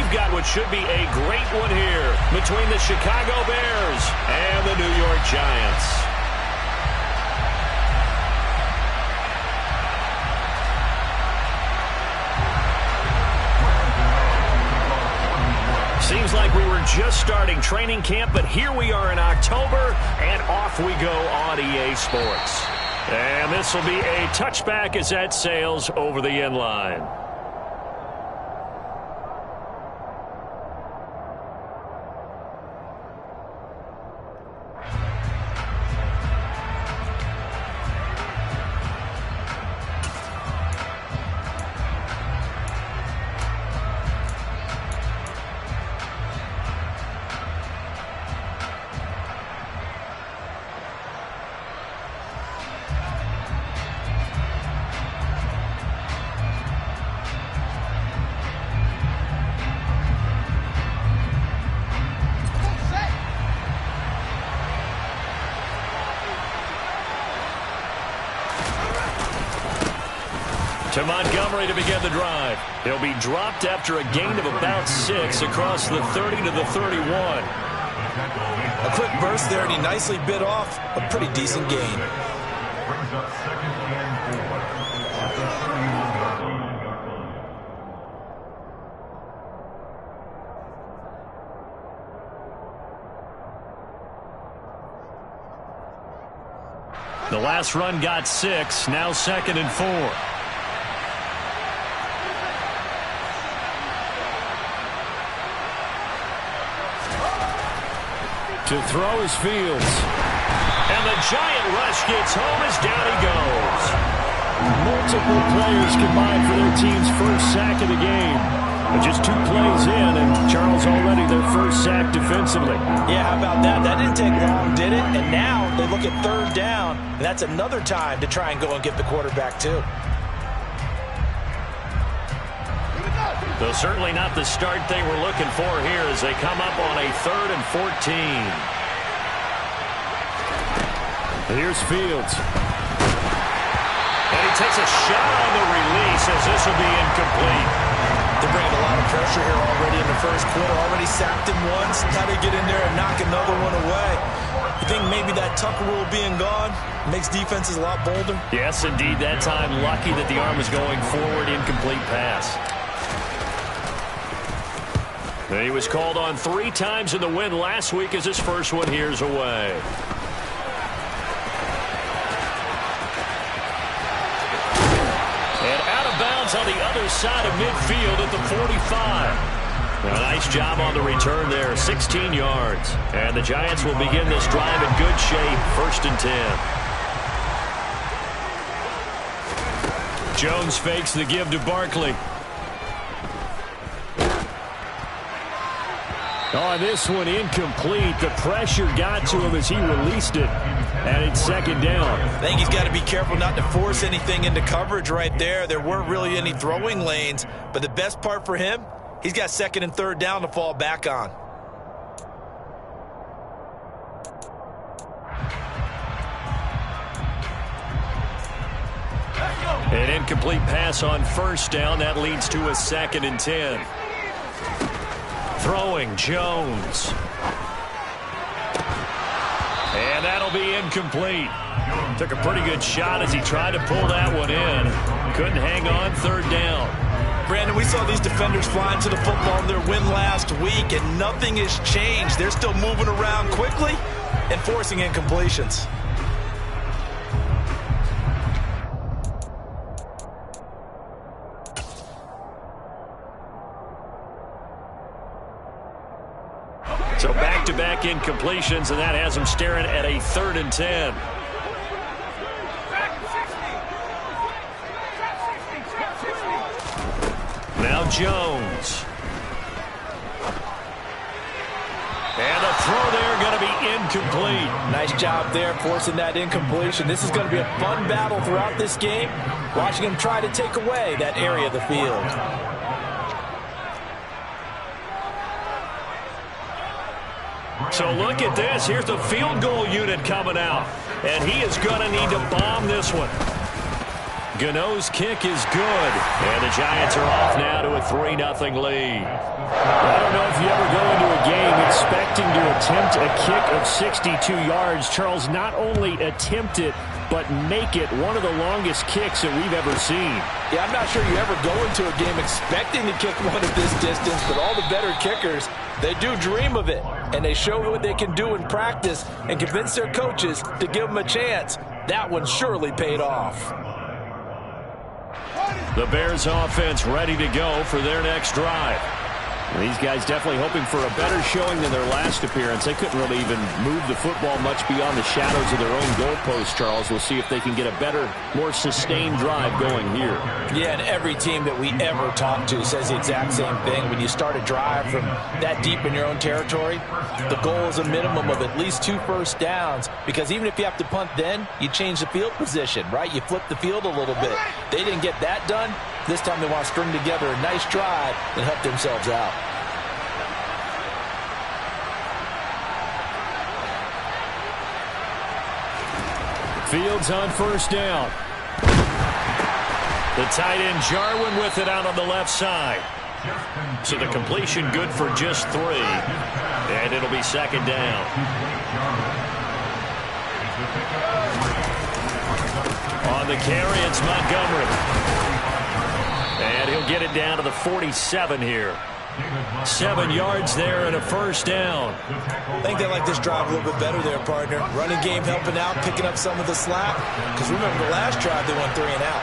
we've got what should be a great one here between the Chicago Bears and the New York Giants. Seems like we were just starting training camp, but here we are in October, and off we go on EA Sports. And this will be a touchback as that sails over the end line. To Montgomery to begin the drive. He'll be dropped after a gain of about 6 across the 30 to the 31. A quick burst there, and he nicely bit off a pretty decent gain. The last run got 6, now 2nd and 4. To throw is Fields. And the giant rush gets home as down he goes. Multiple players combined for their team's first sack of the game. But just 2 plays in, and Charles already their first sack defensively. Yeah, how about that? That didn't take long, did it? And now they look at 3rd down, and that's another time to try and go and get the quarterback too. Though certainly not the start they were looking for here as they come up on a 3rd and 14. Here's Fields. And he takes a shot on the release as this will be incomplete. They're bringing a lot of pressure here already in the first quarter. Already sacked him once. Now they get in there and knock another one away. You think maybe that Tucker rule being gone makes defenses a lot bolder? Yes, indeed. That time lucky that the arm was going forward. Incomplete pass. He was called on 3 times in the win last week as his first one here's away. And out of bounds on the other side of midfield at the 45. A nice job on the return there, 16 yards. And the Giants will begin this drive in good shape, 1st and 10. Jones fakes the give to Barkley. On this one, incomplete. The pressure got to him as he released it. And it's 2nd down. I think he's got to be careful not to force anything into coverage right there. There weren't really any throwing lanes. But the best part for him, he's got 2nd and 3rd down to fall back on. An incomplete pass on 1st down. That leads to a 2nd and 10. Throwing Jones. And that'll be incomplete. Took a pretty good shot as he tried to pull that one in. Couldn't hang on, 3rd down. Brandon, we saw these defenders flying to the football in their win last week, and nothing has changed. They're still moving around quickly and forcing incompletions. So back-to-back incompletions, and that has him staring at a 3rd and 10. Now Jones. And the throw there going to be incomplete. Nice job there forcing that incompletion. This is going to be a fun battle throughout this game, watching him try to take away that area of the field. So look at this. Here's the field goal unit coming out. And he is going to need to bomb this one. Gano's kick is good. And the Giants are off now to a 3-0 lead. expecting to attempt a kick of 62 yards. Charles, not only attempt it, but make it one of the longest kicks that we've ever seen. Yeah, I'm not sure you ever go into a game expecting to kick one of this distance, but all the better kickers, they do dream of it, and they show what they can do in practice and convince their coaches to give them a chance. That one surely paid off. The Bears offense ready to go for their next drive. These guys definitely hoping for a better showing than their last appearance. They couldn't really even move the football much beyond the shadows of their own goalpost, Charles. We'll see if they can get a better, more sustained drive going here. Yeah, and every team that we ever talk to says the exact same thing. When you start a drive from that deep in your own territory, the goal is a minimum of at least 2 first downs, because even if you have to punt then, you change the field position, right? You flip the field a little bit. They didn't get that done. This time they want to string together a nice drive and help themselves out. Fields on first down. The tight end Jarwin with it out on the left side. So the completion good for just 3. And it'll be second down. On the carry, it's Montgomery. And he'll get it down to the 47 here. 7 yards there and a first down. I think they like this drive a little bit better there, partner. Running game helping out, picking up some of the slack. Because remember, the last drive they went 3 and out.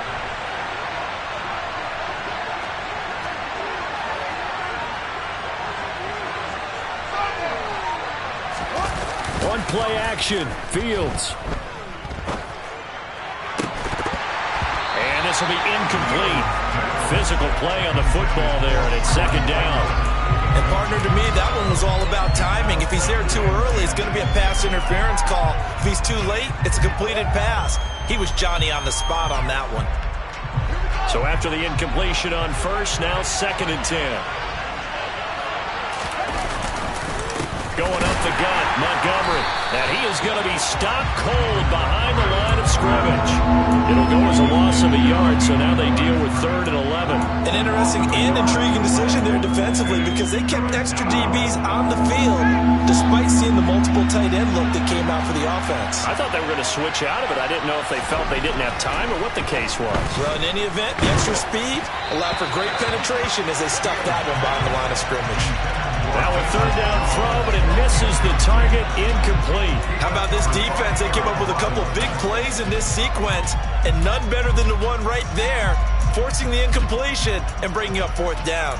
One play action. Fields. And this will be incomplete. Physical play on the football there, and it's second down. And partner, to me, that one was all about timing. If he's there too early, it's going to be a pass interference call. If he's too late, it's a completed pass. He was Johnny on the spot on that one. So after the incompletion on first, now 2nd and 10. Going up the gut, Montgomery. And he is going to be stopped cold behind the line of scrimmage. It'll go as a loss of a yard, so now they deal with 3rd and 11. An interesting and intriguing decision there defensively, because they kept extra DBs on the field despite seeing the multiple tight end look that came out for the offense. I thought they were going to switch out of it. I didn't know if they felt they didn't have time or what the case was. Well, in any event, the extra speed allowed for great penetration as they stuffed that one behind the line of scrimmage. Now a 3rd down throw, but it misses the target, incomplete. How about this defense? They came up with a couple big plays in this sequence, and none better than the one right there, forcing the incompletion and bringing up 4th down.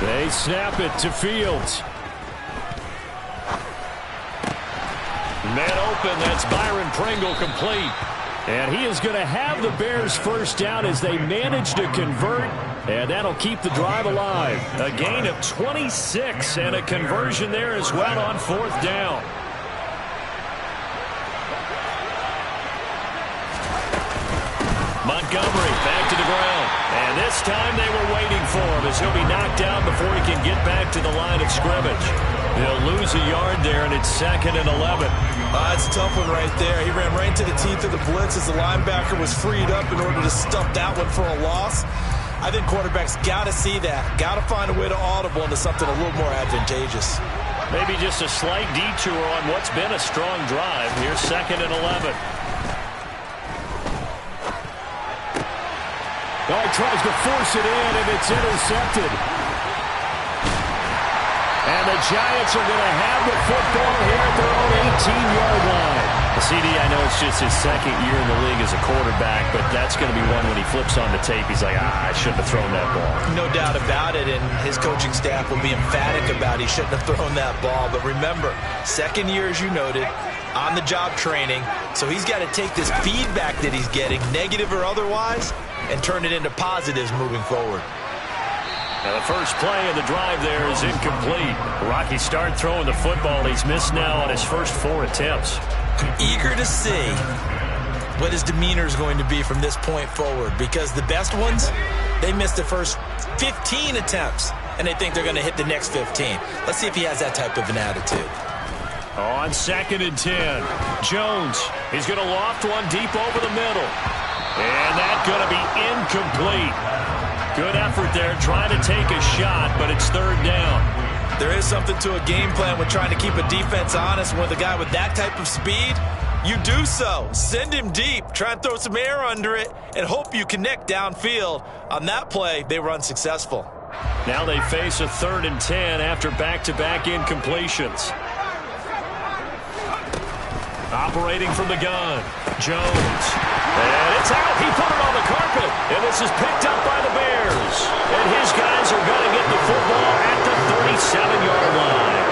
They snap it to Fields. Man open, that's Byron Pringle complete. And he is going to have the Bears first down as they manage to convert, and that'll keep the drive alive. A gain of 26 and a conversion there as well on 4th down. Montgomery back to the ground. And this time they were waiting for him as he'll be knocked down before he can get back to the line of scrimmage. They'll lose a yard there, and it's 2nd and 11. That's a tough one right there. He ran right into the teeth of the blitz as the linebacker was freed up in order to stuff that one for a loss. I think quarterbacks got to see that. Got to find a way to audible into something a little more advantageous. Maybe just a slight detour on what's been a strong drive. Here's 2nd and 11. Oh, he tries to force it in, and it's intercepted. And the Giants are going to have the football here at their own 18-yard line. CD, I know it's just his 2nd year in the league as a quarterback, but that's going to be one when he flips on the tape. He's like, I shouldn't have thrown that ball. No doubt about it, and his coaching staff will be emphatic about he shouldn't have thrown that ball. But remember, 2nd year, as you noted, on-the-job training, so he's got to take this feedback that he's getting, negative or otherwise, and turn it into positives moving forward. Now the first play of the drive there is incomplete. Rocky start throwing the football. He's missed now on his first 4 attempts. Eager to see what his demeanor is going to be from this point forward, because the best ones, they missed the first 15 attempts, and they think they're going to hit the next 15. Let's see if he has that type of an attitude. On 2nd and 10, Jones, he's going to loft one deep over the middle. And that's going to be incomplete. Good effort there trying to take a shot, but it's 3rd down. There is something to a game plan with trying to keep a defense honest. With a guy with that type of speed, you do so. Send him deep. Try and throw some air under it and hope you connect downfield. On that play, they were unsuccessful. Now they face a 3rd and 10 after back-to-back incompletions. Operating from the gun, Jones. And it's out. He put it on the carpet. And this is picked up by the Bears. And his guys are going to get the football at the 37-yard line.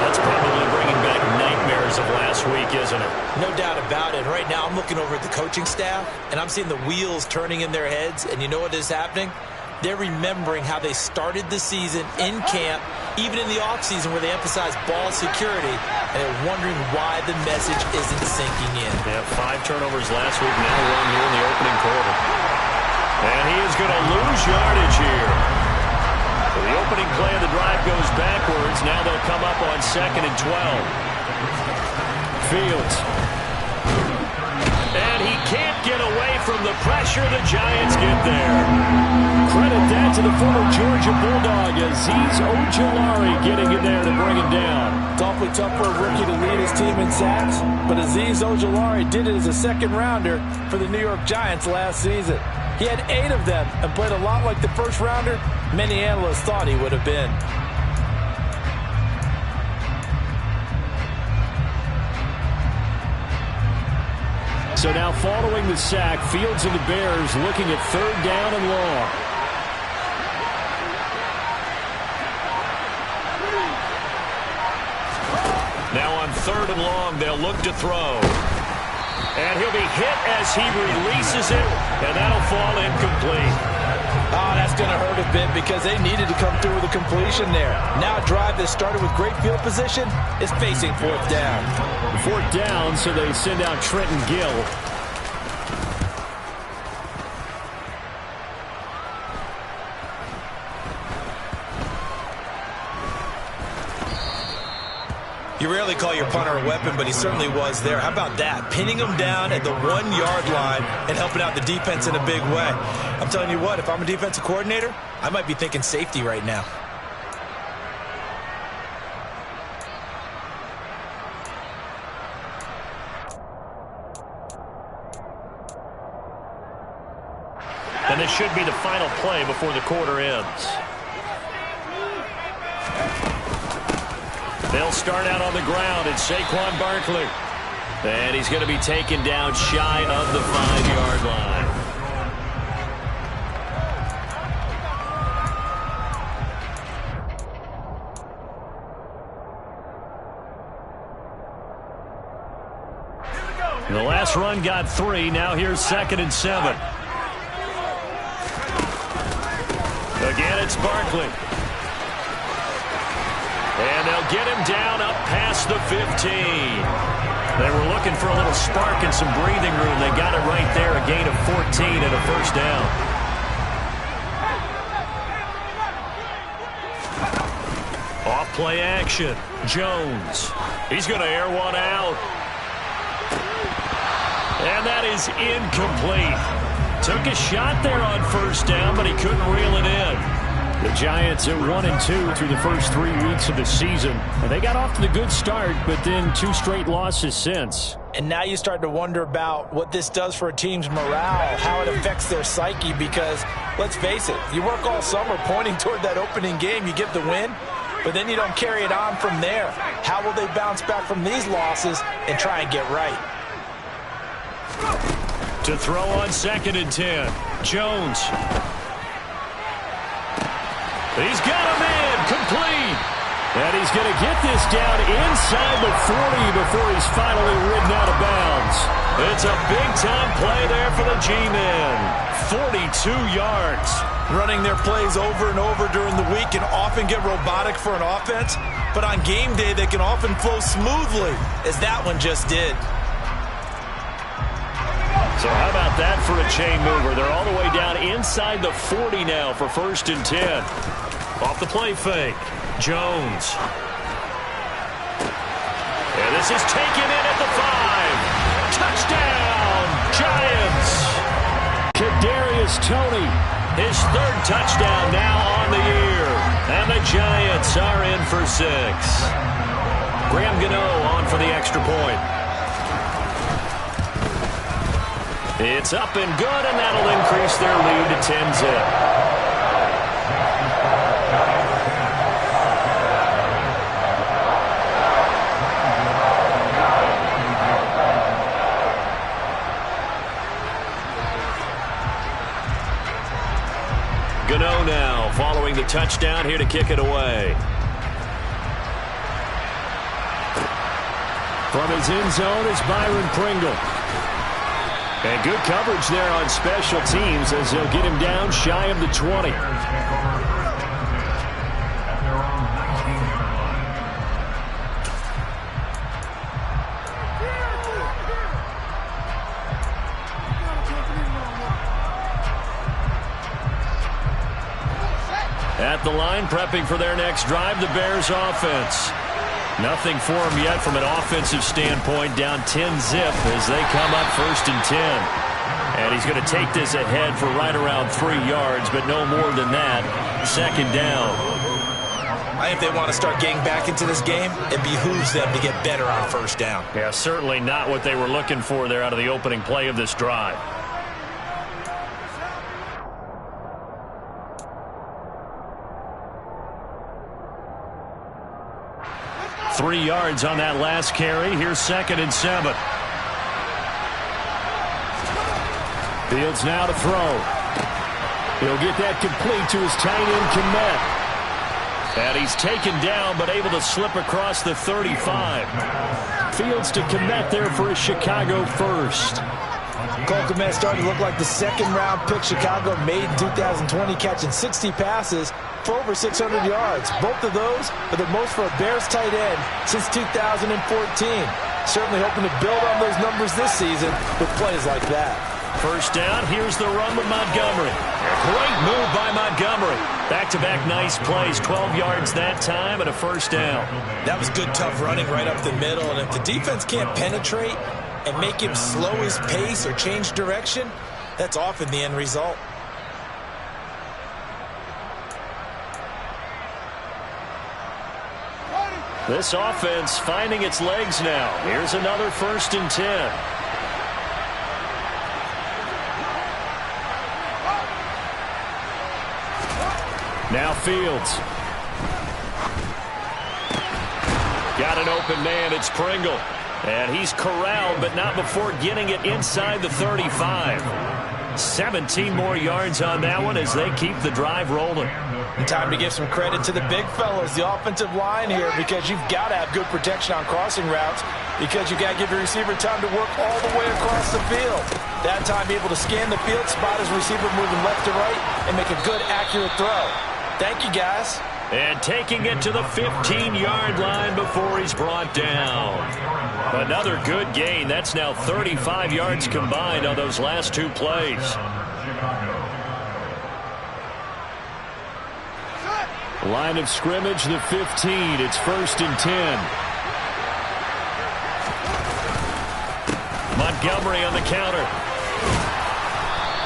That's probably bringing back nightmares of last week, isn't it? No doubt about it. Right now I'm looking over at the coaching staff, and I'm seeing the wheels turning in their heads. And you know what is happening? They're remembering how they started the season in camp, even in the offseason where they emphasized ball security, and they're wondering why the message isn't sinking in. They had 5 turnovers last week, now 1 here in the opening quarter. And he is going to lose yardage here. So the opening play of the drive goes backwards. Now they'll come up on 2nd and 12. Fields. And he can't get away from the pressure. The Giants get there. Credit that to the former Georgia Bulldog, Azeez Ojulari getting in there to bring him down. It's awfully tough for a rookie to lead his team in sacks, but Azeez Ojulari did it as a 2nd rounder for the New York Giants last season. He had 8 of them and played a lot like the 1st rounder many analysts thought he would have been. So now following the sack, Fields and the Bears looking at 3rd down and long. Now on 3rd and long, they'll look to throw. And he'll be hit as he releases it, and that'll fall incomplete. Oh, that's going to hurt a bit because they needed to come through with a completion there. Now a drive that started with great field position is facing 4th down. 4th down, so they send out Trenton Gill. You rarely call your punter a weapon, but he certainly was there. How about that? Pinning him down at the 1-yard line and helping out the defense in a big way. I'm telling you what, if I'm a defensive coordinator, I might be thinking safety right now. And this should be the final play before the quarter ends. They'll start out on the ground. It's Saquon Barkley. And he's going to be taken down shy of the 5-yard line. The last run got 3. Now here's 2nd and 7. Again, it's Barkley. And they'll get him down up past the 15. They were looking for a little spark and some breathing room. They got it right there, a gain of 14 and a 1st down. Off play action. Jones. He's going to air one out. And that is incomplete. Took a shot there on 1st down, but he couldn't reel it in. The Giants are 1-2 through the first 3 weeks of the season. And they got off to the good start, but then 2 straight losses since. And now you start to wonder about what this does for a team's morale, how it affects their psyche, because let's face it, you work all summer pointing toward that opening game, you get the win, but then you don't carry it on from there. How will they bounce back from these losses and try and get right? To throw on 2nd and 10, Jones. He's got him in, complete. And he's going to get this down inside the 40 before he's finally ridden out of bounds. It's a big-time play there for the G-men. 42 yards. Running their plays over and over during the week can often get robotic for an offense, but on game day they can often flow smoothly, as that one just did. So how about that for a chain mover? They're all the way down inside the 40 now for 1st and 10. Off the play fake. Jones. And this is taken in at the 5. Touchdown, Giants. Kadarius Toney, his 3rd touchdown now on the year. And the Giants are in for 6. Graham Gano on for the extra point. It's up and good, and that'll increase their lead to 10-zip. Gano now following the touchdown here to kick it away. From his end zone is Byron Pringle. And good coverage there on special teams as they'll get him down shy of the 20. At the line, prepping for their next drive, the Bears offense. Nothing for him yet from an offensive standpoint, down 10-zip as they come up 1st and 10. And he's going to take this ahead for right around 3 yards, but no more than that. 2nd down. I think they want to start getting back into this game. It behooves them to get better on 1st down. Yeah, certainly not what they were looking for there out of the opening play of this drive. Three yards on that last carry. Here's 2nd and 7. Fields now to throw. He'll get that complete to his tight end, Kmet. And he's taken down, but able to slip across the 35. Fields to Kmet there for a Chicago first. Cole Kmet starting to look like the 2nd-round pick Chicago made in 2020, catching 60 passes for over 600 yards. Both of those are the most for a Bears tight end since 2014. Certainly hoping to build on those numbers this season with plays like that. 1st down, here's the run with Montgomery. Great move by Montgomery. Back-to-back nice plays, 12 yards that time and a 1st down. That was good, tough running right up the middle, and if the defense can't penetrate and make him slow his pace or change direction, that's often the end result. This offense finding its legs now. Here's another 1st and 10. Now Fields. Got an open man. It's Pringle. And he's corralled, but not before getting it inside the 35. 17 more yards on that one as they keep the drive rolling. And time to give some credit to the big fellas, the offensive line here, because you've got to have good protection on crossing routes, because you've got to give your receiver time to work all the way across the field. That time able to scan the field, spot his receiver moving left to right, and make a good, accurate throw. Thank you, guys. And taking it to the 15-yard line before he's brought down. Another good gain. That's now 35 yards combined on those last 2 plays. Line of scrimmage, the 15. It's 1st and 10. Montgomery on the counter.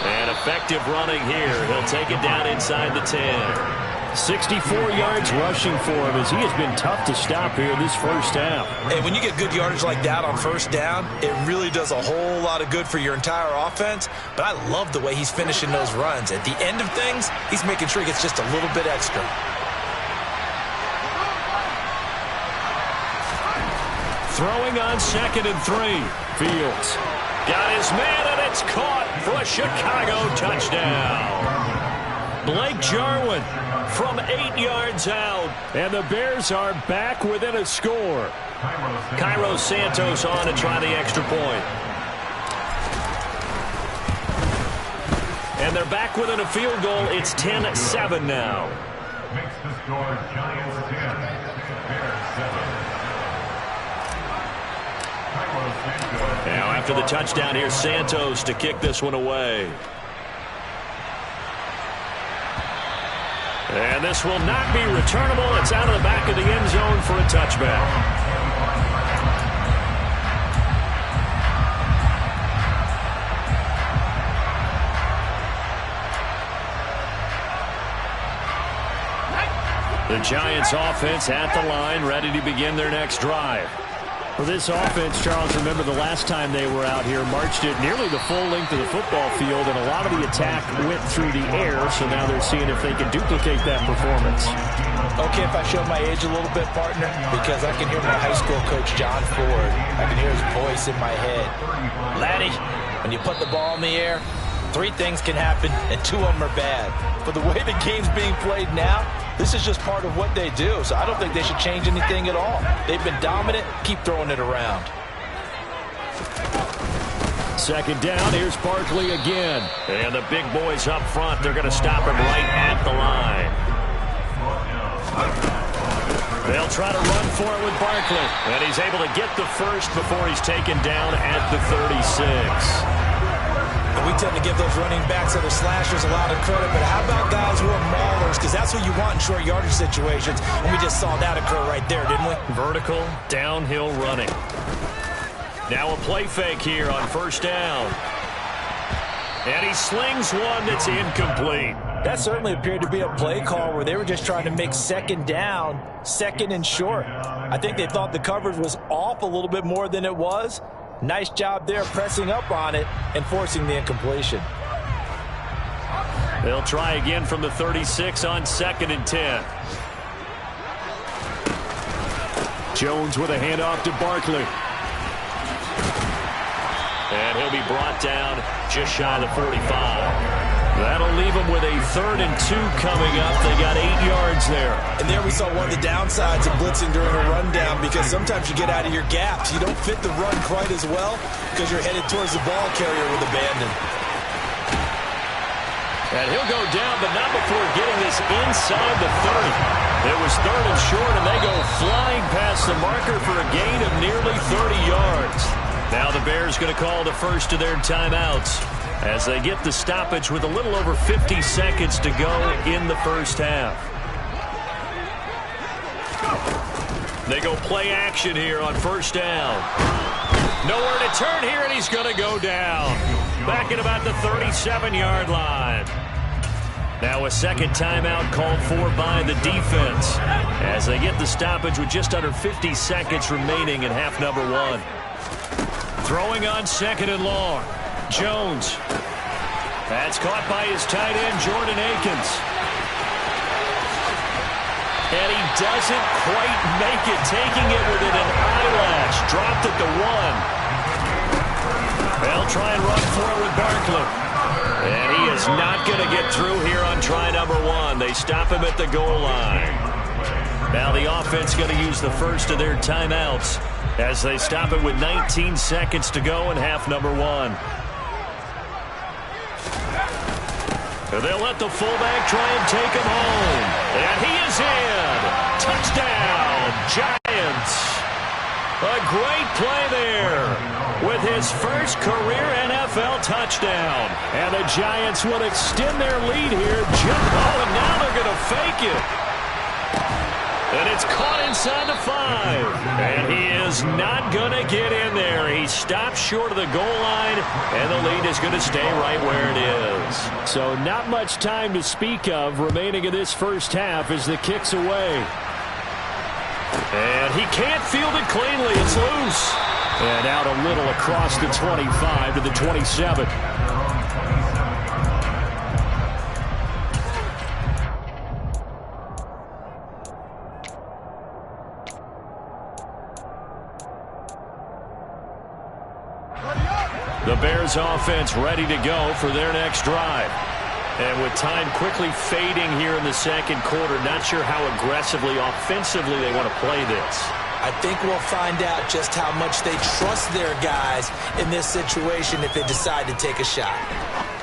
And effective running here. He'll take it down inside the 10. 64 yards rushing for him as he has been tough to stop here this 1st half. And when you get good yardage like that on 1st down, it really does a whole lot of good for your entire offense. But I love the way he's finishing those runs. At the end of things, he's making sure he gets just a little bit extra. Throwing on 2nd and 3. Fields got his man, and it's caught for a Chicago touchdown. Blake Jarwin from 8 yards out, and the Bears are back within a score. Cairo Santos on to try the extra point. And they're back within a field goal. It's 10-7 now. Makes the score Giants 10, Bears 7. Now after the touchdown, here's Santos to kick this one away. And this will not be returnable. It's out of the back of the end zone for a touchback. The Giants offense at the line, ready to begin their next drive. For this offense, Charles, remember the last time they were out here, marched it nearly the full length of the football field, and a lot of the attack went through the air, so now they're seeing if they can duplicate that performance. Okay, if I show my age a little bit, partner, because I can hear my high school coach, John Ford. I can hear his voice in my head. Laddie, when you put the ball in the air, 3 things can happen, and 2 of them are bad. For the way the game's being played now, this is just part of what they do, so I don't think they should change anything at all. They've been dominant. Keep throwing it around. Second down, here's Barkley again. And the big boys up front, they're going to stop him right at the line. They'll try to run for it with Barkley. And he's able to get the first before he's taken down at the 36. And we tend to give those running backs that are slashers a lot of credit, but how about guys who are maulers? Because that's what you want in short yardage situations, and we just saw that occur right there, didn't we? Vertical, downhill running. Now a play fake here on first down. And he slings one that's incomplete. That certainly appeared to be a play call where they were just trying to make second down, second and short. I think they thought the coverage was off a little bit more than it was. Nice job there pressing up on it and forcing the incompletion. They'll try again from the 36 on 2nd and 10. Jones with a handoff to Barkley. And he'll be brought down just shy of the 45. That'll leave them with a 3rd and 2 coming up. They got 8 yards there. And there we saw one of the downsides of blitzing during a rundown, because sometimes you get out of your gaps. You don't fit the run quite as well because you're headed towards the ball carrier with abandon. And he'll go down, but not before getting this inside the 30. It was 3rd and short, and they go flying past the marker for a gain of nearly 30 yards. Now the Bears going to call the first of their timeouts as they get the stoppage with a little over 50 seconds to go in the first half. They go play action here on first down. Nowhere to turn here, and he's going to go down. Back at about the 37-yard line. Now a second timeout called for by the defense as they get the stoppage with just under 50 seconds remaining in half number 1. Throwing on 2nd and long. Jones. That's caught by his tight end, Jordan Akins. And he doesn't quite make it, taking it within an eyelash. Dropped at the 1. They'll try and run for it with Barkley. And he is not going to get through here on try number 1. They stop him at the goal line. Now the offense going to use the first of their timeouts as they stop it with 19 seconds to go in half number 1. They'll let the fullback try and take him home. And he is in. Touchdown, Giants. A great play there with his first career NFL touchdown. And the Giants will extend their lead here. And now they're going to fake it. And it's caught inside the 5. And he is not going to get in there. He stops short of the goal line, and the lead is going to stay right where it is. So not much time to speak of remaining in this first half as the kick's away. And he can't field it cleanly. It's loose. And out a little across the 25 to the 27. The Bears offense ready to go for their next drive. And with time quickly fading here in the second quarter, not sure how aggressively, offensively they want to play this. I think we'll find out just how much they trust their guys in this situation if they decide to take a shot.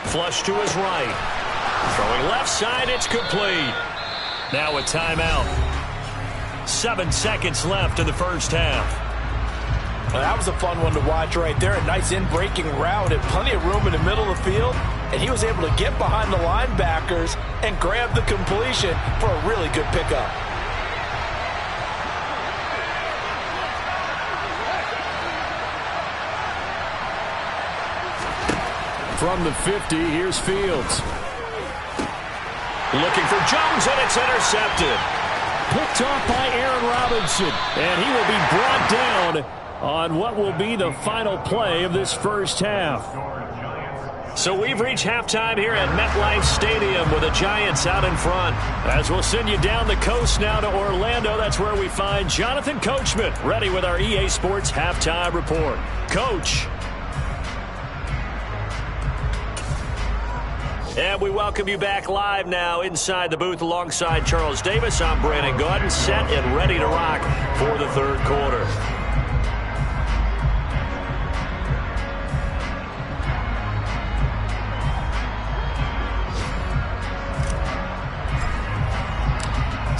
Flush to his right. Throwing left side, it's complete. Now a timeout. 7 seconds left in the first half. Well, that was a fun one to watch right there. A nice in-breaking route and plenty of room in the middle of the field. And he was able to get behind the linebackers and grab the completion for a really good pickup. From the 50, here's Fields. Looking for Jones, and it's intercepted. Picked off by Aaron Robinson, and he will be brought down on what will be the final play of this first half. So we've reached halftime here at MetLife Stadium with the Giants out in front. As we'll send you down the coast now to Orlando, that's where we find Jonathan Coachman ready with our EA Sports halftime report. Coach. And we welcome you back live now inside the booth alongside Charles Davis. I'm Brandon Gaudin, set and ready to rock for the third quarter.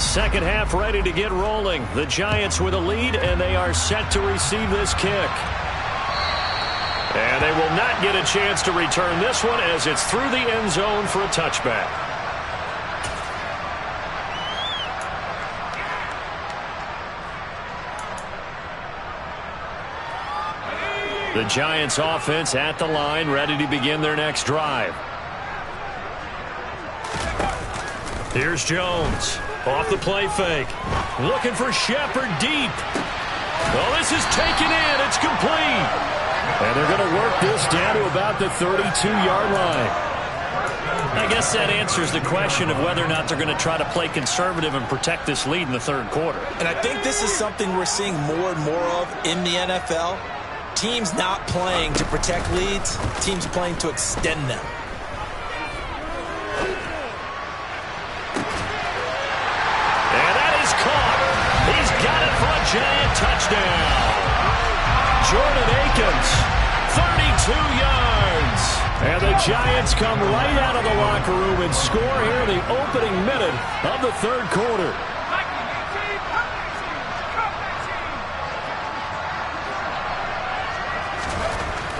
Second half ready to get rolling. The Giants with a lead, and they are set to receive this kick. And they will not get a chance to return this one as it's through the end zone for a touchback. The Giants offense at the line, ready to begin their next drive. Here's Jones. Off the play fake. Looking for Shepard deep. Oh, this is taken in. It's complete. And they're going to work this down to about the 32-yard line. I guess that answers the question of whether or not they're going to try to play conservative and protect this lead in the third quarter. And I think this is something we're seeing more and more of in the NFL. Teams not playing to protect leads, teams playing to extend them. And that is caught. He's got it for a Giant touchdown. Jordan Akins, 32 yards. And the Giants come right out of the locker room and score here in the opening minute of the third quarter.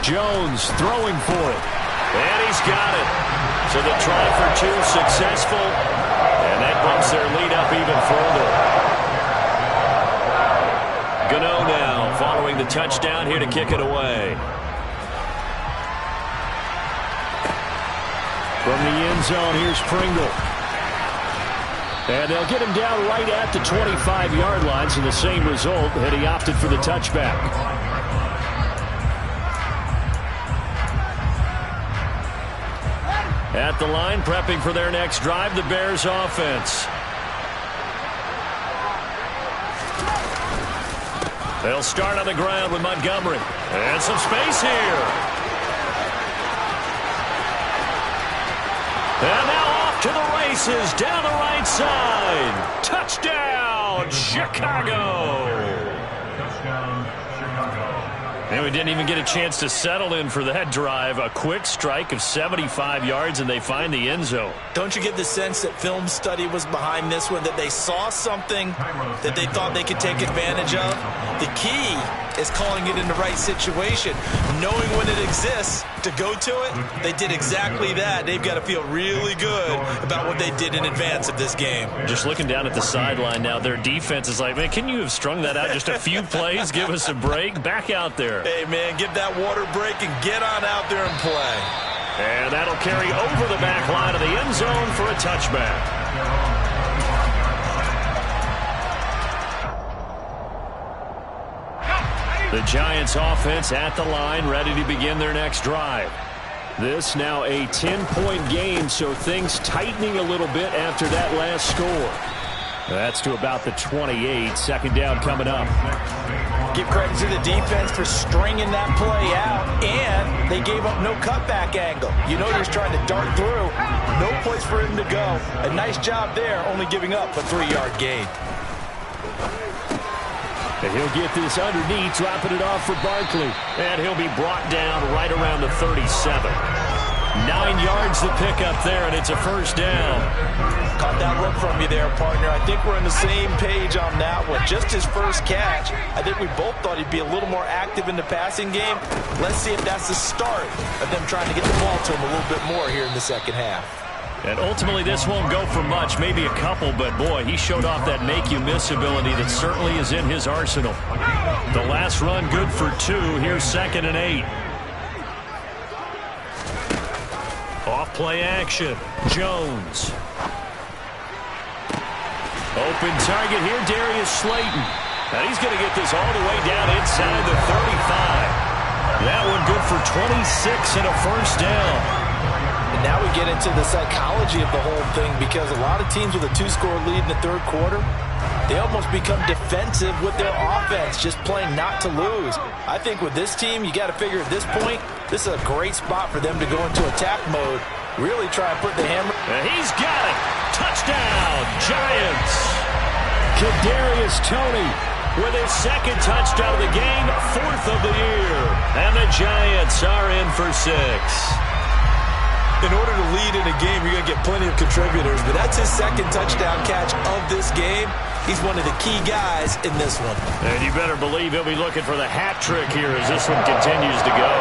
Jones throwing for it. And he's got it. So the try for two successful. And that bumps their lead up even further. Gano now following the touchdown here to kick it away. From the end zone, here's Pringle. And they'll get him down right at the 25-yard line, so the same result, and he opted for the touchback. At the line, prepping for their next drive, the Bears offense. They'll start on the ground with Montgomery. And some space here. And now off to the races down the right side. Touchdown, Chicago. Touchdown, Chicago. And we didn't even get a chance to settle in for that drive. A quick strike of 75 yards, and they find the end zone. Don't you get the sense that film study was behind this one, that they saw something that they thought they could take advantage of? The key is calling it in the right situation, knowing when it exists to go to it. They did exactly that. They've got to feel really good about what they did in advance of this game. Just looking down at the sideline now, their defense is like, man, can you have strung that out just a few plays? Give us a break. Back out there. Hey, man, give that water break and get on out there and play. And that'll carry over the back line of the end zone for a touchback. The Giants offense at the line, ready to begin their next drive. This now a 10-point game, so things tightening a little bit after that last score. That's to about the 28. Second down coming up. Give credit to the defense for stringing that play out, and they gave up no cutback angle. You know they're trying to dart through. No place for him to go. A nice job there, only giving up a 3-yard gain. And he'll get this underneath, dropping it off for Barkley. And he'll be brought down right around the 37. 9 yards to pick up there, and it's a first down. Caught that look from you there, partner. I think we're on the same page on that one. Just his first catch. I think we both thought he'd be a little more active in the passing game. Let's see if that's the start of them trying to get the ball to him a little bit more here in the second half. And ultimately, this won't go for much, maybe a couple, but boy, he showed off that make-you-miss ability that certainly is in his arsenal. The last run good for 2. Here's 2nd and 8. Off play action. Jones. Open target here, Darius Slayton. And he's going to get this all the way down inside the 35. That one good for 26 and a first down. And now we get into the psychology of the whole thing, because a lot of teams with a 2-score lead in the third quarter, they almost become defensive with their offense, just playing not to lose. I think with this team, you got to figure at this point, this is a great spot for them to go into attack mode, really try and put the hammer. And he's got it. Touchdown, Giants. Kadarius Toney with his 2nd touchdown of the game, 4th of the year. And the Giants are in for 6. In order to lead in a game, you're going to get plenty of contributors, but that's his 2nd touchdown catch of this game. He's one of the key guys in this one. And you better believe he'll be looking for the hat trick here as this one continues to go.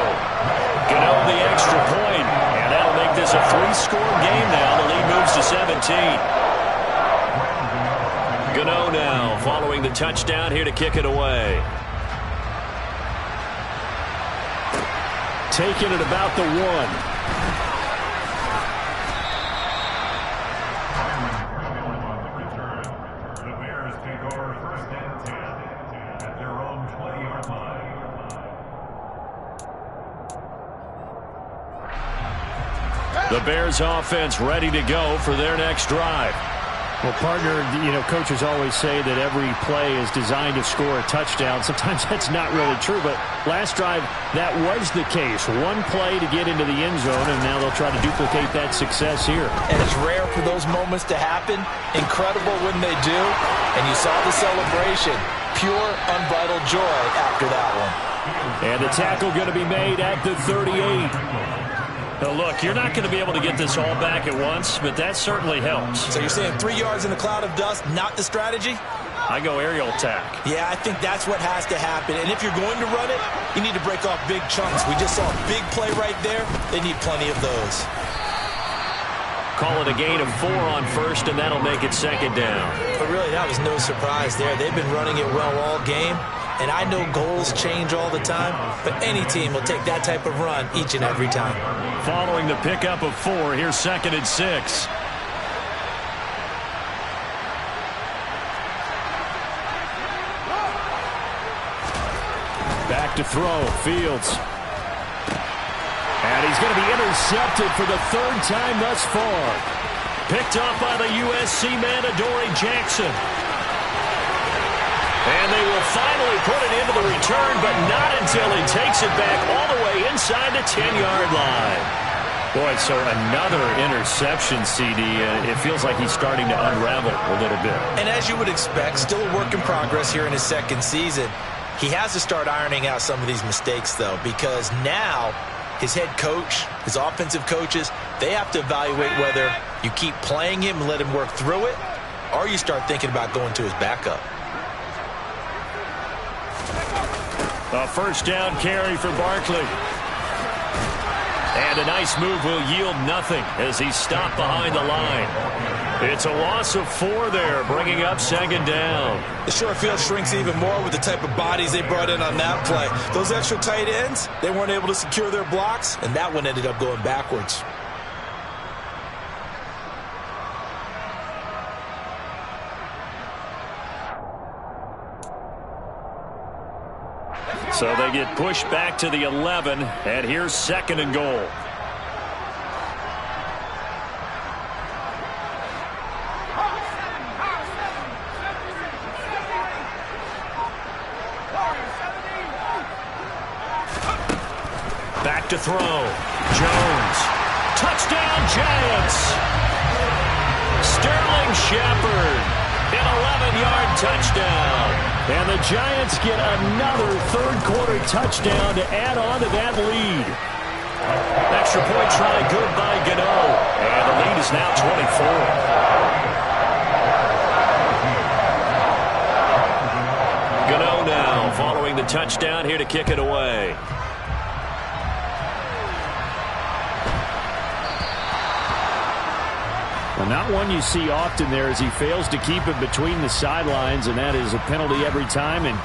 Gano the extra point, and that'll make this a 3-score game now. The lead moves to 17. Gano now following the touchdown here to kick it away. Taking it about the 1. The Bears offense ready to go for their next drive. Well, partner, coaches always say that every play is designed to score a touchdown. Sometimes that's not really true, but last drive, that was the case. One play to get into the end zone, and now they'll try to duplicate that success here. And it's rare for those moments to happen. Incredible when they do. And you saw the celebration. Pure, unbridled joy after that one. And the tackle going to be made at the 38. Now look, you're not going to be able to get this all back at once, but that certainly helps. So you're saying 3 yards in a cloud of dust, not the strategy? I go aerial attack. Yeah, I think that's what has to happen. And if you're going to run it, you need to break off big chunks. We just saw a big play right there. They need plenty of those. Call it a gain of 4 on 1st, and that'll make it 2nd down. But really, that was no surprise there. They've been running it well all game. And I know goals change all the time, but any team will take that type of run each and every time. Following the pickup of 4, here's 2nd and 6. Back to throw, Fields. And he's going to be intercepted for the 3rd time thus far. Picked off by the USC man, Adoree Jackson. And they will finally put it into the return, but not until he takes it back all the way inside the 10-yard line. Boy, so another interception, CD. It feels like he's starting to unravel a little bit. And as you would expect, still a work in progress here in his 2nd season. He has to start ironing out some of these mistakes, though, because now his head coach, his offensive coaches, they have to evaluate whether you keep playing him and let him work through it, or you start thinking about going to his backup. A 1st down carry for Barkley. And a nice move will yield nothing as he's stopped behind the line. It's a loss of 4 there, bringing up 2nd down. The short field shrinks even more with the type of bodies they brought in on that play. Those extra tight ends, they weren't able to secure their blocks, and that one ended up going backwards. So they get pushed back to the 11, and here's 2nd and goal. Back to throw. Jones. Touchdown, Giants. Sterling Shepard. An 11-yard touchdown. And the Giants get another 3rd-quarter touchdown to add on to that lead. Extra point try good by Gano. And the lead is now 24. Gano now following the touchdown here to kick it away. Well, not one you see often there as he fails to keep it between the sidelines, and that is a penalty every time, and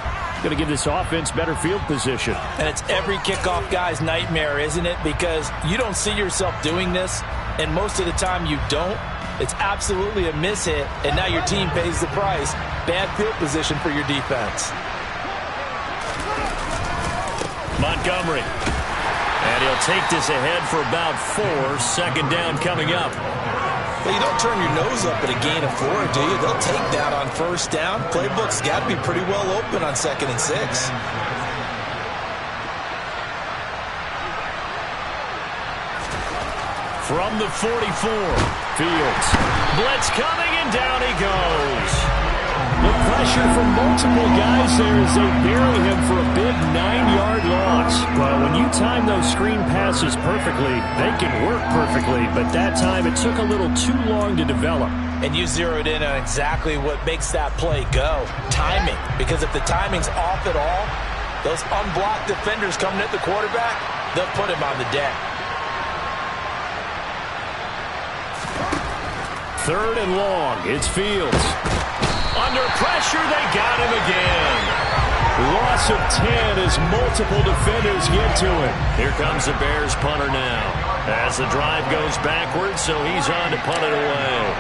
going to give this offense better field position. And it's every kickoff guy's nightmare, isn't it? Because you don't see yourself doing this, and most of the time you don't. It's absolutely a miss hit, and now your team pays the price. Bad field position for your defense. Montgomery. And he'll take this ahead for about 4. Second down coming up. Well, you don't turn your nose up at a gain of 4, do you? They'll take that on first down. Playbook's got to be pretty well open on 2nd and 6. From the 44, Fields. Blitz coming, and down he goes. The pressure from multiple guys there as they bury him for a big 9-yard loss. Well, when you time those screen passes perfectly, they can work perfectly, but that time it took a little too long to develop. And you zeroed in on exactly what makes that play go. Timing. Because if the timing's off at all, those unblocked defenders coming at the quarterback, they'll put him on the deck. 3rd and long. It's Fields. Under pressure, they got him again. Loss of 10 as multiple defenders get to him. Here comes the Bears punter now. As the drive goes backwards, so he's on to punt it away.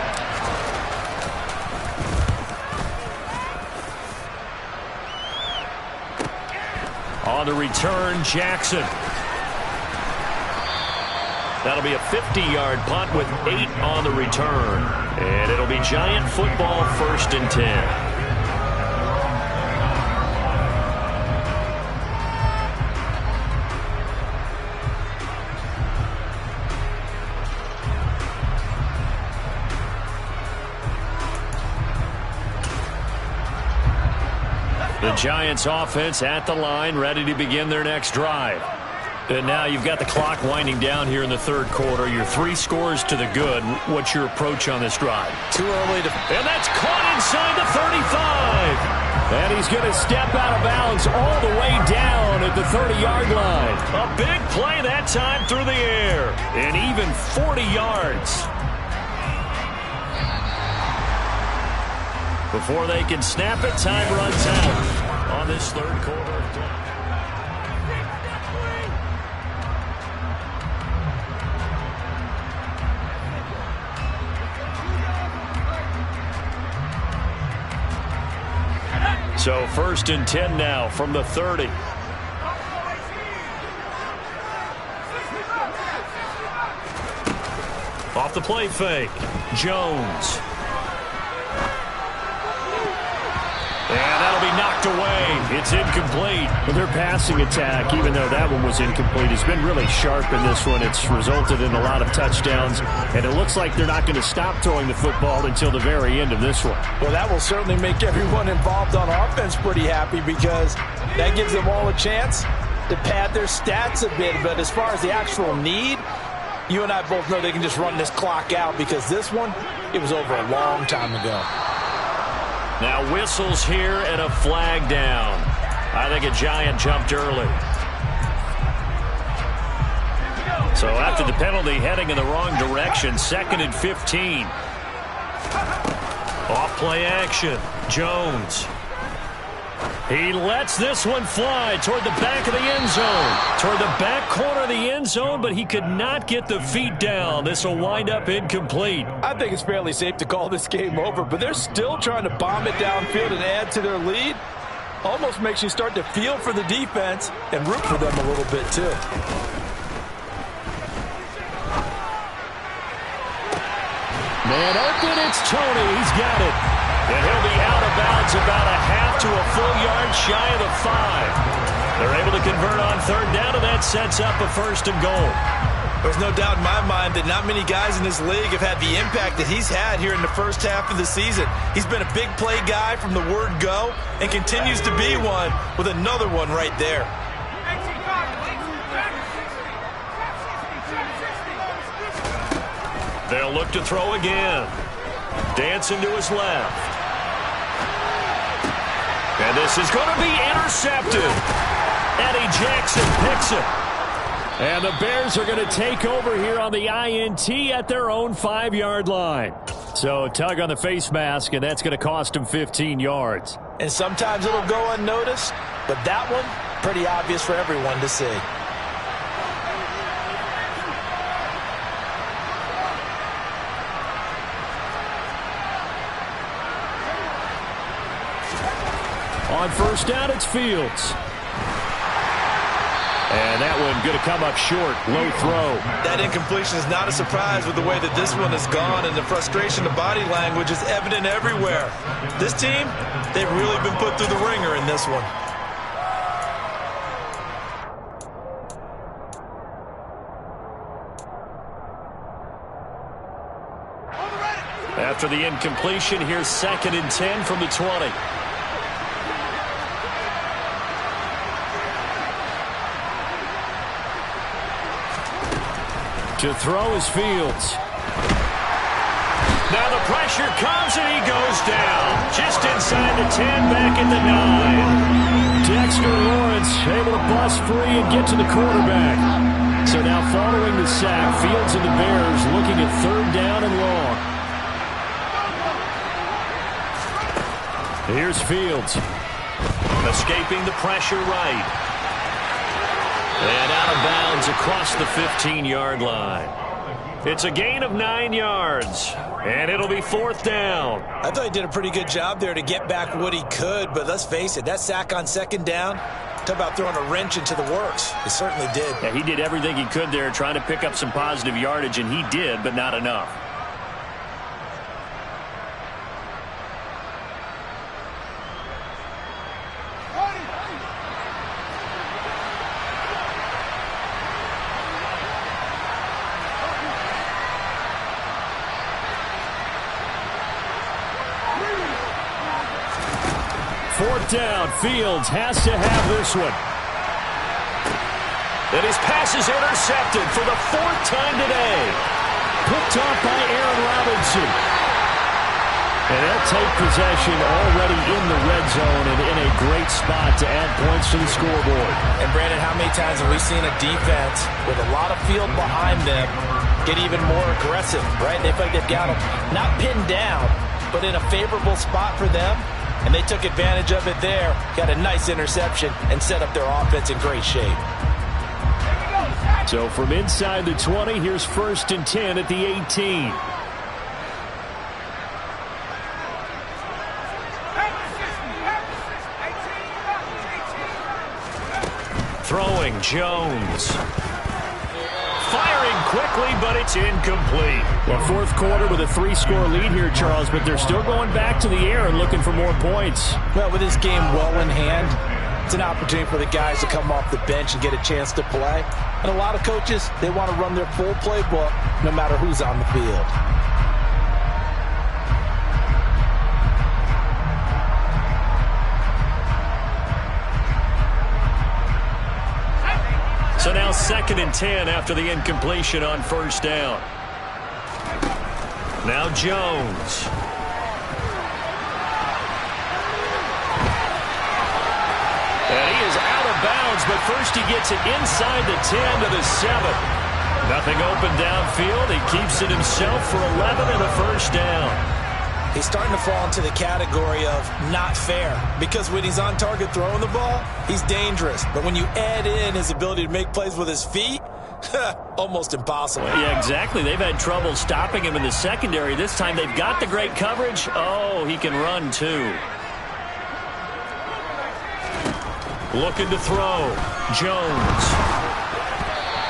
On the return, Jackson. That'll be a 50-yard punt with 8 on the return. And it'll be Giant football, 1st and 10. The Giants offense at the line, ready to begin their next drive. And now you've got the clock winding down here in the 3rd quarter. Your 3 scores to the good. What's your approach on this drive? Too early to... And that's caught inside the 35. And he's going to step out of bounds all the way down at the 30-yard line. A big play that time through the air. And even 40 yards. Before they can snap it, time runs out on this 3rd quarter. So 1st and 10 now from the 30. Off the play fake. Jones. And that'll be knocked away. It's incomplete. Well, their passing attack, even though that one was incomplete, has been really sharp in this one. It's resulted in a lot of touchdowns, and it looks like they're not going to stop throwing the football until the very end of this one. Well, that will certainly make everyone involved on offense pretty happy because that gives them all a chance to pad their stats a bit. But as far as the actual need, you and I both know they can just run this clock out because this one, it was over a long time ago. Now whistles here and a flag down. I think a Giant jumped early. So after the penalty, heading in the wrong direction, 2nd and 15. Off play action. Jones. He lets this one fly toward the back of the end zone. Toward the back corner of the end zone, but he could not get the feet down. This will wind up incomplete. I think it's fairly safe to call this game over, but they're still trying to bomb it downfield and add to their lead. Almost makes you start to feel for the defense and root for them a little bit, too. Man open, it's Tony. He's got it. And he'll be out of bounds about a half to a full yard shy of the 5. They're able to convert on 3rd down, and that sets up a 1st and goal. There's no doubt in my mind that not many guys in this league have had the impact that he's had here in the first half of the season. He's been a big play guy from the word go and continues to be one with another one right there. They'll look to throw again. Dancing to his left. And this is going to be intercepted. Eddie Jackson picks it. And the Bears are going to take over here on the INT at their own 5-yard line. So tug on the face mask, and that's going to cost him 15 yards. And sometimes it'll go unnoticed, but that one, pretty obvious for everyone to see. On first down, it's Fields. And that one going to come up short. Low throw. That incompletion is not a surprise with the way that this one has gone, and the frustration of body language is evident everywhere. This team, they've really been put through the ringer in this one. After the incompletion, here's 2nd and 10 from the 20. To throw is Fields. Now the pressure comes and he goes down. Just inside the 10, back at the 9. Dexter Lawrence able to bust free and get to the quarterback. So now following the sack, Fields and the Bears looking at 3rd down and long. Here's Fields. Escaping the pressure right. And out of bounds across the 15-yard line. It's a gain of 9 yards, and it'll be 4th down. I thought he did a pretty good job there to get back what he could, but let's face it, that sack on 2nd down, talk about throwing a wrench into the works. It certainly did. Yeah, he did everything he could there trying to pick up some positive yardage, and he did, but not enough. Down. Fields has to have this one. And his pass is intercepted for the 4th time today. Picked off by Aaron Robinson. And they'll take possession already in the red zone and in a great spot to add points to the scoreboard. And Brandon, how many times have we seen a defense with a lot of field behind them get even more aggressive, right? They feel like they've got them not pinned down, but in a favorable spot for them. And they took advantage of it there, got a nice interception, and set up their offense in great shape. So from inside the 20, here's 1st and 10 at the 18. Throwing Jones. Firing quickly, but it's incomplete. Well, 4th quarter with a 3-score lead here, Charles, but they're still going back to the air and looking for more points. Well, with this game well in hand, it's an opportunity for the guys to come off the bench and get a chance to play. And a lot of coaches, they want to run their full playbook no matter who's on the field. So now 2nd and 10 after the incompletion on 1st down. Now Jones. And he is out of bounds, but first he gets it inside the 10 to the 7. Nothing open downfield. He keeps it himself for 11 and a 1st down. He's starting to fall into the category of not fair, because when he's on target throwing the ball, he's dangerous. But when you add in his ability to make plays with his feet, almost impossible. Yeah, exactly. They've had trouble stopping him in the secondary. This time they've got the great coverage. Oh, he can run too. Looking to throw. Jones.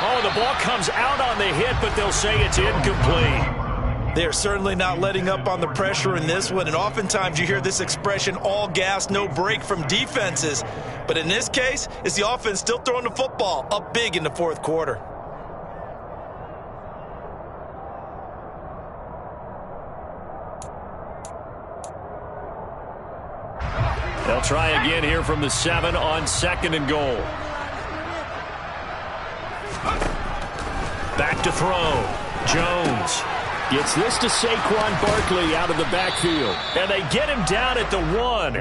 Oh, the ball comes out on the hit, but they'll say it's incomplete. They're certainly not letting up on the pressure in this one, and oftentimes you hear this expression, all gas, no break from defenses. But in this case, it's the offense still throwing the football up big in the 4th quarter. They'll try again here from the 7 on 2nd and goal. Back to throw. Jones. Gets this to Saquon Barkley out of the backfield. And they get him down at the 1.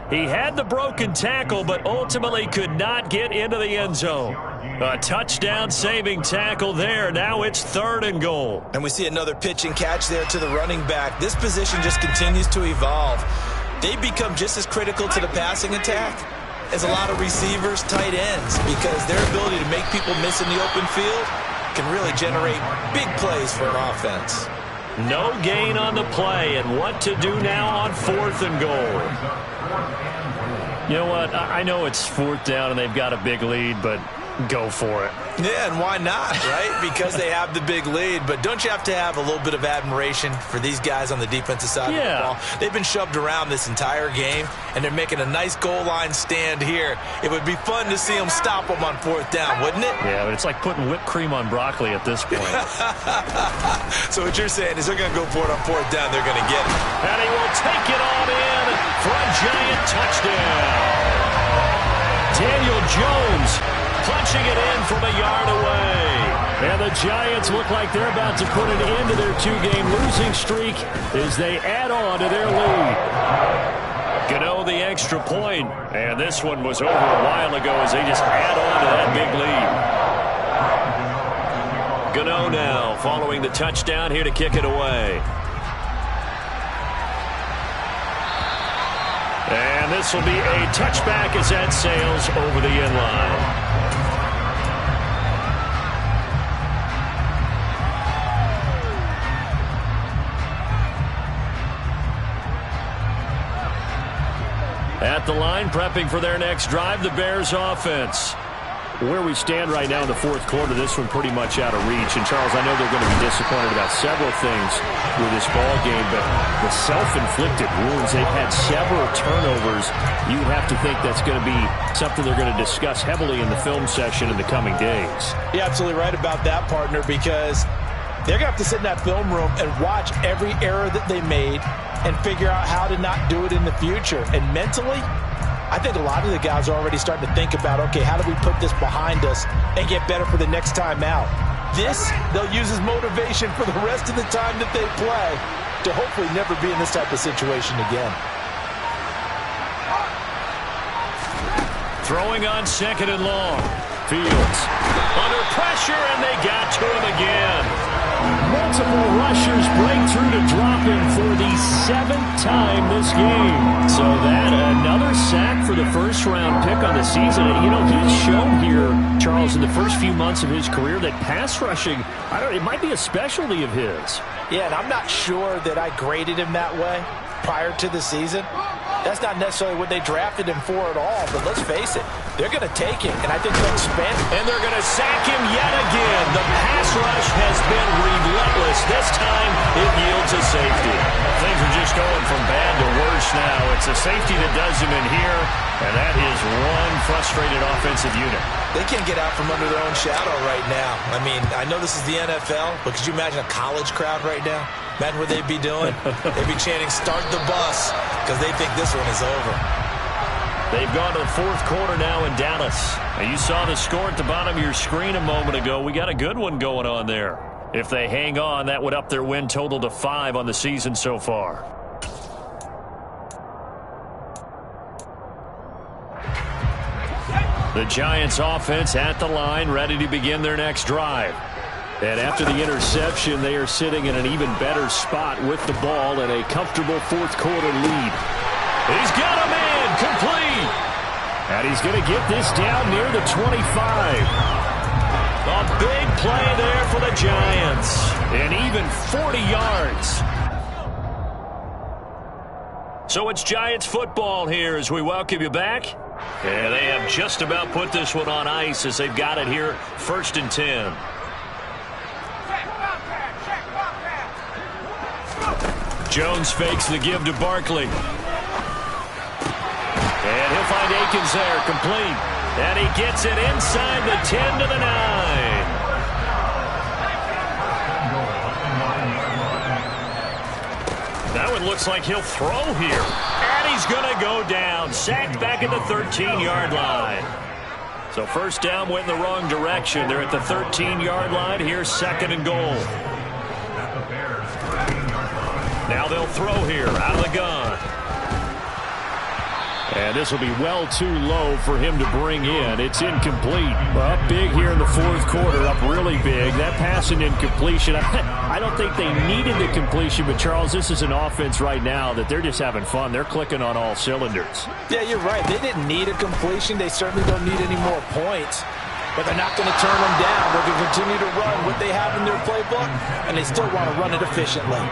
He had the broken tackle, but ultimately could not get into the end zone. A touchdown-saving tackle there. Now it's 3rd and goal. And we see another pitch and catch there to the running back. This position just continues to evolve. They become just as critical to the passing attack as a lot of receivers, tight ends, because their ability to make people miss in the open field can really generate big plays for an offense. No gain on the play, and what to do now on 4th and goal. You know what? I know it's 4th down and they've got a big lead, but go for it. Yeah, and why not, right? Because they have the big lead. But don't you have to have a little bit of admiration for these guys on the defensive side of the ball? They've been shoved around this entire game, and they're making a nice goal line stand here. It would be fun to see them stop them on 4th down, wouldn't it? Yeah, but it's like putting whipped cream on broccoli at this point. So what you're saying is they're going to go for it on 4th down. They're going to get it. And he will take it on in for a giant touchdown. Daniel Jones punching it in from a yard away. And the Giants look like they're about to put an end to their 2-game losing streak as they add on to their lead. Gano the extra point, and this one was over a while ago as they just add on to that big lead. Gano now following the touchdown here to kick it away. And this will be a touchback as that sails over the end line. At the line, prepping for their next drive, the Bears offense. Where we stand right now in the 4th quarter, this one pretty much out of reach. And, Charles, I know they're going to be disappointed about several things with this ball game, but the self-inflicted wounds, they've had several turnovers. You have to think that's going to be something they're going to discuss heavily in the film session in the coming days. You're absolutely right about that, partner, because they're going to have to sit in that film room and watch every error that they made and figure out how to not do it in the future. And mentally, I think a lot of the guys are already starting to think about, okay, how do we put this behind us and get better for the next time out? This, they'll use as motivation for the rest of the time that they play to hopefully never be in this type of situation again. Throwing on 2nd and long. Fields under pressure, and they got to him again. Multiple rushers break through to drop him for the 7th time this game. So that another sack for the first-round pick on the season. You know, he's shown here, Charles, in the first few months of his career that pass rushing, it might be a specialty of his. Yeah, and I'm not sure that I graded him that way prior to the season. That's not necessarily what they drafted him for at all, but let's face it, they're going to take him, and I think they'll expand. And they're going to sack him yet again. The pass rush has been relentless. This time, it yields a safety. Things are just going from bad to worse now. It's a safety that does him in here, and that is one frustrated offensive unit. They can't get out from under their own shadow right now. I mean, I know this is the NFL, but could you imagine a college crowd right now? Imagine what they'd be doing. They'd be chanting, "Start the bus," because they think this one is over. They've gone to the 4th quarter now in Dallas. And you saw the score at the bottom of your screen a moment ago. We got a good one going on there. If they hang on, that would up their win total to 5 on the season so far. The Giants offense at the line, ready to begin their next drive. And after the interception, they are sitting in an even better spot with the ball and a comfortable 4th quarter lead. He's got him in, complete. And he's going to get this down near the 25. A big play there for the Giants. And even 40 yards. So it's Giants football here as we welcome you back. And they have just about put this one on ice as they've got it here 1st and 10. Jones fakes the give to Barkley. And he'll find Akins there, complete. And he gets it inside the 10 to the 9. That one looks like he'll throw here. And he's going to go down. Sacked back at the 13-yard line. So first down went in the wrong direction. They're at the 13-yard line. Here's 2nd and goal. Now they'll throw here out of the gun. And this will be well too low for him to bring in. It's incomplete. Well, up big here in the fourth quarter, up really big. That pass and incompletion, I don't think they needed the completion, but Charles, this is an offense right now that they're just having fun. They're clicking on all cylinders. Yeah, you're right. They didn't need a completion. They certainly don't need any more points. But they're not going to turn them down. They're going to continue to run what they have in their playbook, and they still want to run it efficiently.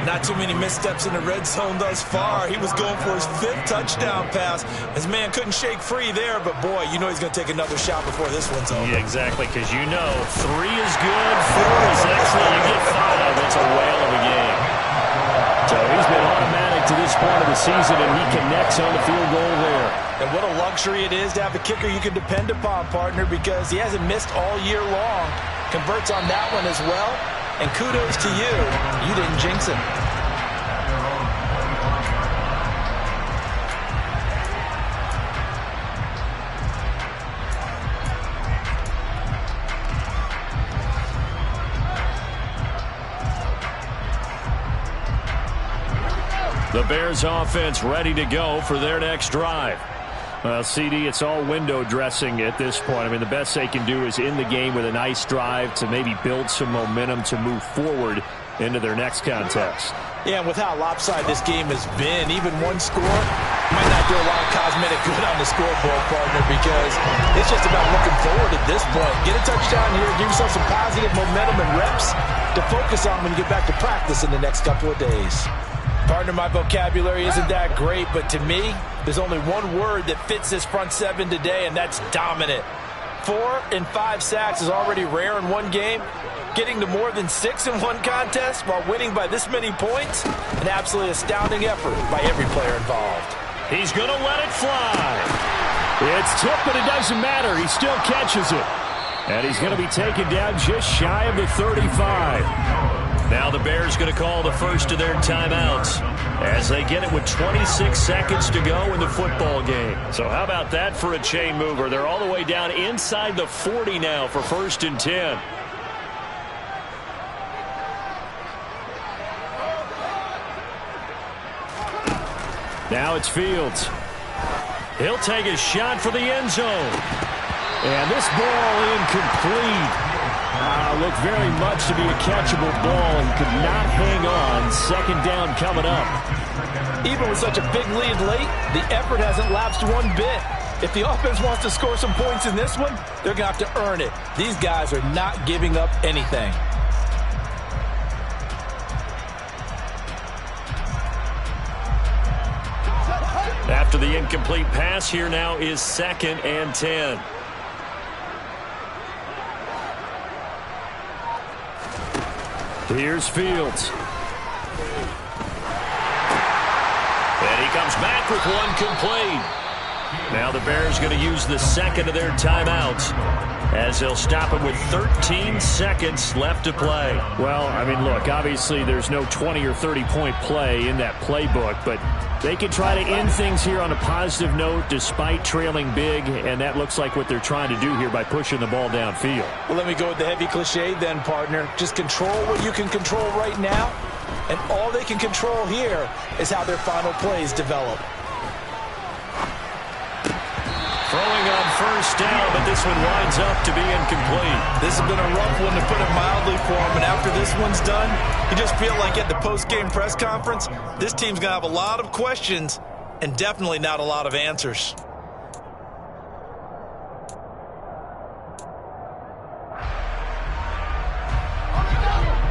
Not too many missteps in the red zone thus far. He was going for his 5th touchdown pass. His man couldn't shake free there, but boy, you know he's going to take another shot before this one's over. Yeah, exactly, because you know 3 is good, 4 is excellent. You get 5, it's a whale of a game. So he's been automatic to this point of the season, and he connects on the field goal there. And what a luxury it is to have a kicker you can depend upon, partner, because he hasn't missed all year long. Converts on that one as well. And kudos to you. You didn't jinx him. The Bears offense ready to go for their next drive. CD, it's all window dressing at this point. I mean, the best they can do is in the game with a nice drive to maybe build some momentum to move forward into their next contest. Yeah, and with how lopsided this game has been, even one score might not do a lot of cosmetic good on the scoreboard, partner, because it's just about looking forward at this point. Get a touchdown here, give yourself some positive momentum and reps to focus on when you get back to practice in the next couple of days. Partner, my vocabulary isn't that great, but to me, there's only one word that fits this front seven today, and that's dominant. 4 and 5 sacks is already rare in one game. Getting to more than 6 in one contest while winning by this many points, an absolutely astounding effort by every player involved. He's going to let it fly. It's tipped, but it doesn't matter. He still catches it. And he's going to be taken down just shy of the 35. Now the Bears going to call the first of their timeouts as they get it with 26 seconds to go in the football game. So how about that for a chain mover? They're all the way down inside the 40 now for 1st and 10. Now it's Fields. He'll take a shot for the end zone. And this ball incomplete. Looked very much to be a catchable ball and could not hang on. 2nd down coming up. Even with such a big lead late, the effort hasn't lapsed one bit. If the offense wants to score some points in this one, they're going to have to earn it. These guys are not giving up anything. After the incomplete pass, here now is 2nd and 10. Here's Fields. And he comes back with one complete. Now the Bears going to use the 2nd of their timeouts as they'll stop it with 13 seconds left to play. Well, I mean, look, obviously there's no 20 or 30-point play in that playbook, but they can try to end things here on a positive note despite trailing big, and that looks like what they're trying to do here by pushing the ball downfield. Well, let me go with the heavy cliche then, partner. Just control what you can control right now, and all they can control here is how their final plays develop. Throwing on 1st down, but this one winds up to be incomplete. This has been a rough one, to put it mildly, for him. And after this one's done, you just feel like at the post-game press conference, this team's going to have a lot of questions and definitely not a lot of answers.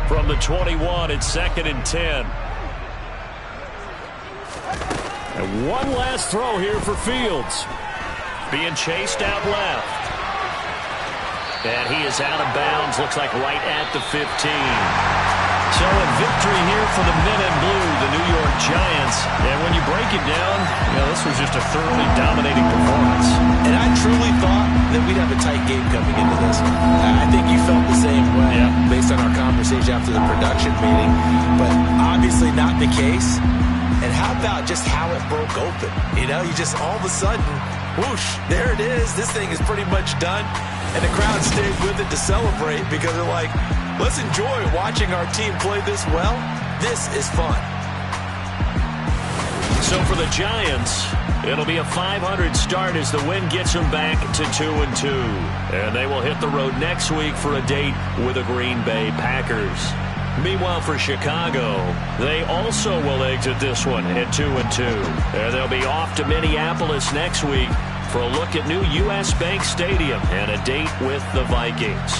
From the 21, it's 2nd and 10. And one last throw here for Fields. Being chased out left. And he is out of bounds, looks like right at the 15. So a victory here for the men in blue, the New York Giants. And when you break it down, you know, this was just a thoroughly dominating performance. And I truly thought that we'd have a tight game coming into this one. I think you felt the same way based on our conversation after the production meeting. But obviously not the case. And how about just how it broke open? You know, you just all of a sudden, whoosh, there it is. This thing is pretty much done. And the crowd stayed with it to celebrate because they're like, let's enjoy watching our team play this well. This is fun. So for the Giants, it'll be a .500 start as the win gets them back to 2-2. And they will hit the road next week for a date with the Green Bay Packers. Meanwhile, for Chicago, they also will exit this one at 2-2. And they'll be off to Minneapolis next week for a look at new U.S. Bank Stadium and a date with the Vikings.